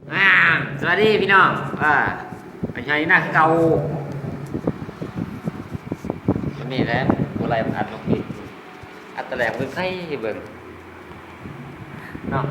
อ่าสวัสดีพี่น้องไม่ใช่หน้าเก่าอันนี้แหละอะไรมันอัดลงผิดอัดแตะแหลงมือไข่เบิ่งเนาะ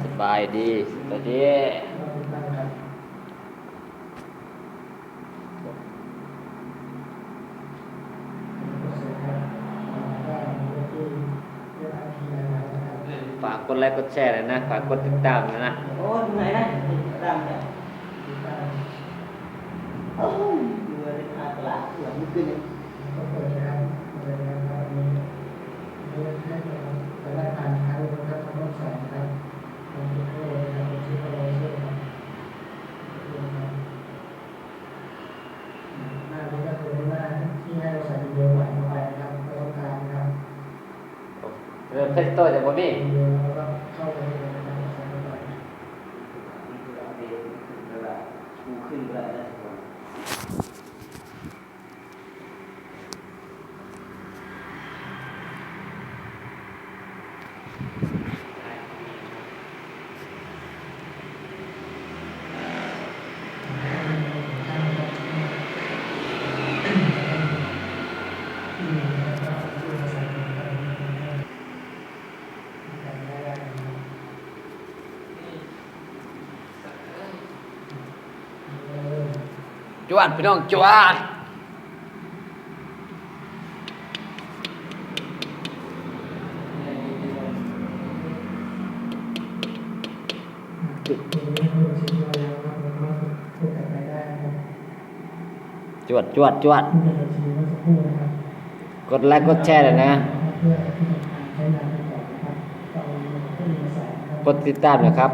สบายดีสวัสดีฝากกดไลค์กดแชร์เลยนะฝากกดติดตามนะโอ้ยไหนนะดำเนี่ยโอ้ยอยู่ในทางตลาดเหลืองขึ้นก็เปิดนะครับเปิดนะครับนี้ให้แต่ละทางทางนะครับทางรถไฟนะครับทางที่เขาเลยนะครับที่เขาเลยช่วยนะครับหน้านี้ก็คือหน้าที่ให้เราใส่เดียวไหวลงไปนะครับไม่ต้องการนะครับเริ่มเทสโตจากบ่มีเดียวแล้วก็เข้าไปเลยนะครับใส่ลงไปชูขึ้นก็ได้จวดพี่น้องจวดจวดจวดจวดกดไลค์กดแชร์เลยนะกดติดตามนะครับ